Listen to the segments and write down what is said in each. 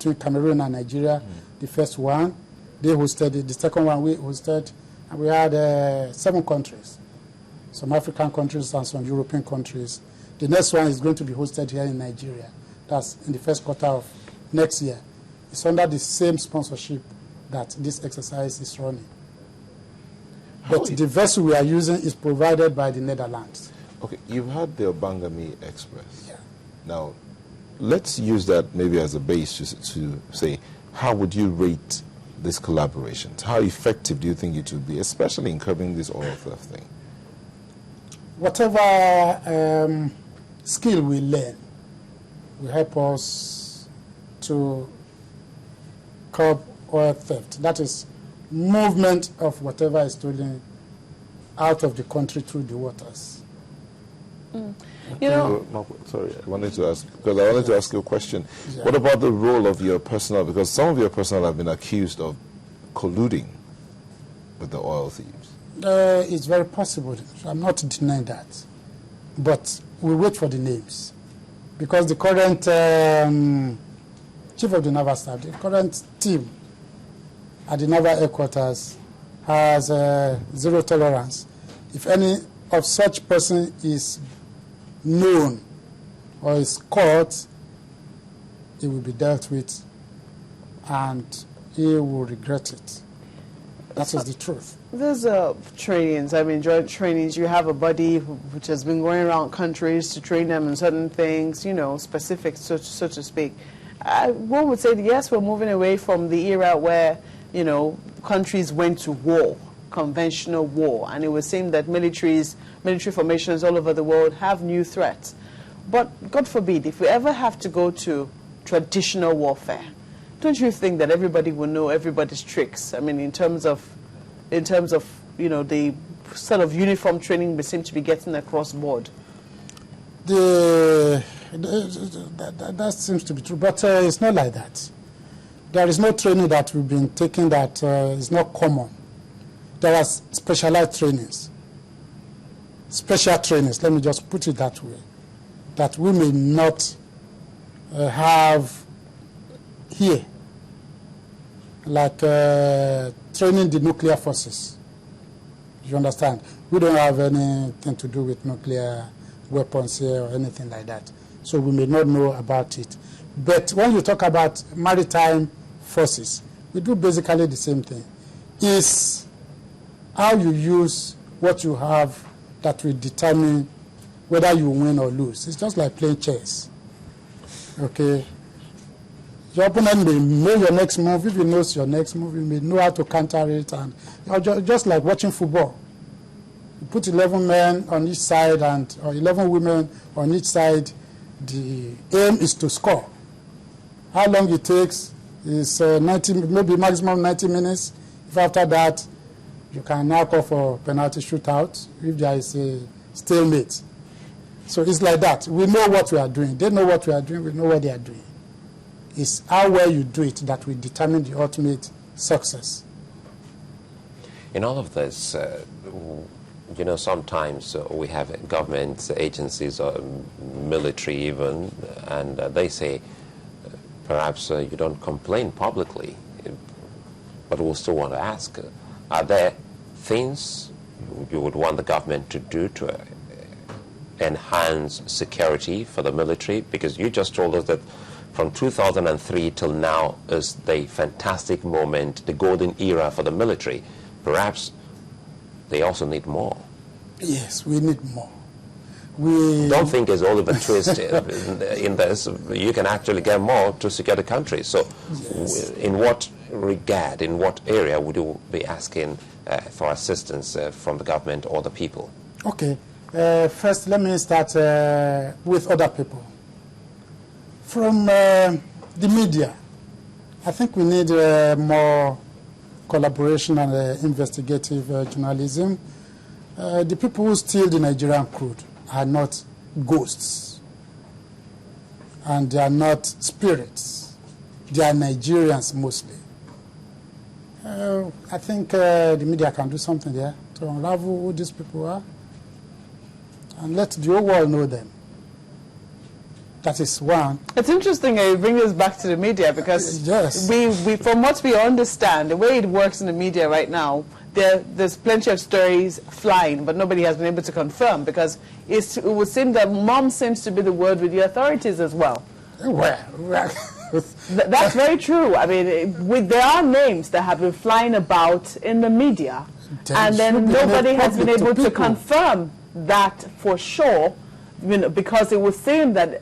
between Cameroon and Nigeria, the first one. They hosted it. The second one we hosted. And we had 7 countries, some African countries and some European countries. The next one is going to be hosted here in Nigeria. That's in the first quarter of next year. It's under the same sponsorship that this exercise is running. But the vessel we are using is provided by the Netherlands. Okay, you've had the Obangami Express. Yeah. Now, let's use that maybe as a base to say, how would you rate this collaboration? How effective do you think it would be, especially in curbing this oil theft thing? Whatever skill we learn will help us to curb oil theft. That is movement of whatever is stolen out of the country through the waters. You know, no, sorry, I wanted to ask you a question. Yeah. What about the role of your personnel? Because some of your personnel have been accused of colluding with the oil thieves. It's very possible. I'm not denying that. But we wait for the names. Because the current chief of the naval staff, the current team at the naval headquarters has zero tolerance. If any of such person is known or is caught, it will be dealt with and he will regret it. That is the truth. There's trainings, I mean joint trainings. You have a buddy which has been going around countries to train them in certain things, you know, specific, so to speak. One would say, yes, we're moving away from the era where, you know, countries went to war, conventional war, and it was saying that military formations all over the world have new threats. But God forbid, if we ever have to go to traditional warfare, don't you think that everybody will know everybody's tricks? I mean, in terms of you know, the sort of uniform training we seem to be getting across board. That seems to be true, but it's not like that. There is no training that we've been taking that is not common. There are specialized trainings. Special trainings, let me just put it that way, that we may not have here, like training the nuclear forces. You understand? We don't have anything to do with nuclear weapons here or anything like that. So we may not know about it. But when you talk about maritime forces, we do basically the same thing. It's how you use what you have that will determine whether you win or lose. It's just like playing chess. Okay? Your opponent may know your next move. If he knows your next move, you may know how to counter it. And just like watching football. You put 11 men on each side or 11 women on each side. The aim is to score. How long it takes is 90, maybe maximum 90 minutes. If after that, you can now call for penalty shootout if there is a stalemate. So it's like that. We know what we are doing. They know what we are doing. We know what they are doing. It's how well you do it that will determine the ultimate success. In all of this, you know, sometimes we have government agencies or military even, and they say, perhaps you don't complain publicly, but we'll still want to ask, are there things you would want the government to do to enhance security for the military? Because you just told us that from 2003 till now is the fantastic moment, the golden era for the military. Perhaps they also need more. Yes, we need more. Don't think it's Oliver Twist in this. You can actually get more to secure the country. So yes. In what regard, in what area would you be asking for assistance from the government or the people? Okay. First, let me start with other people. From the media, I think we need more collaboration and investigative journalism. The people who steal the Nigerian crude are not ghosts, and they are not spirits. They are Nigerians mostly. I think the media can do something there to unravel who these people are and let the whole world know them. That is one. It's interesting you bring this back to the media because Yes. we from what we understand, the way it works in the media right now, there's plenty of stories flying, but nobody has been able to confirm because it would seem that mom seems to be the word with the authorities as well. Well, That's very true. I mean, there are names that have been flying about in the media, and then nobody has been able to confirm that for sure. Because it would seem that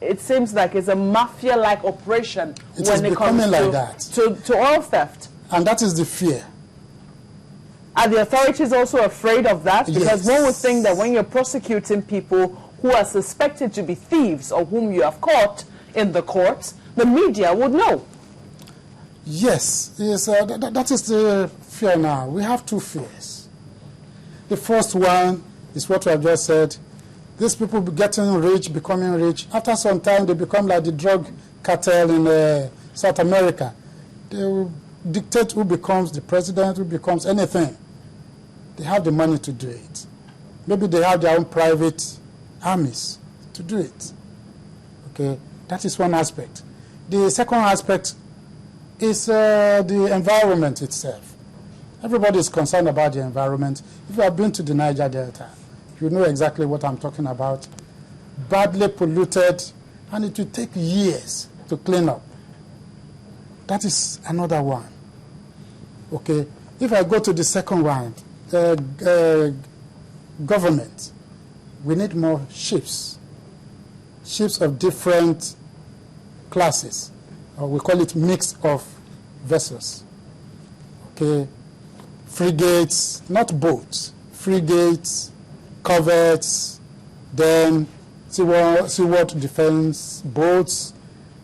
it seems like it's a mafia-like operation when it comes to oil theft. And that is the fear. Are the authorities also afraid of that? Because Yes. one would think that when you're prosecuting people who are suspected to be thieves or whom you have caught in the courts, the media would know. Yes, that is the fear now. We have two fears. The first one is what we have just said. These people getting rich, becoming rich. After some time, they become like the drug cartel in South America. They will dictate who becomes the president, who becomes anything. They have the money to do it. Maybe they have their own private armies to do it. Okay, that is one aspect. The second aspect is the environment itself. Everybody is concerned about the environment. If you have been to the Niger Delta, you know exactly what I'm talking about. Badly polluted, and it will take years to clean up. That is another one. Okay, if I go to the second one, government, we need more ships. Ships of different classes. We call it mix of vessels. Okay, frigates, not boats, frigates, corvettes, then seaworld defense boats,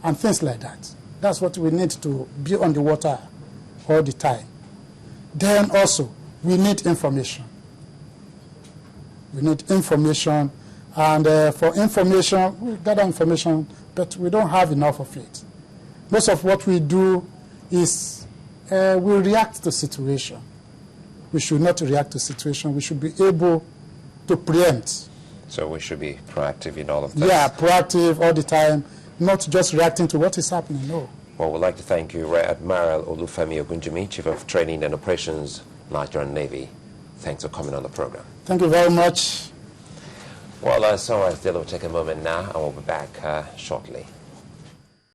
and things like that. That's what we need to be on the water all the time. Then also, we need information. We need information, and for information, we gather information, but we don't have enough of it. Most of what we do is we react to situation. We should not react to situation. We should be able to preempt. So we should be proactive in all of this. Yeah, proactive all the time, not just reacting to what is happening, no. Well, we'd like to thank you, Rear Admiral Olufemi Ogunjimi, Chief of Training and Operations, Nigerian Navy. Thanks for coming on the program. Thank you very much. Well, so I still will take a moment now, and we'll be back shortly.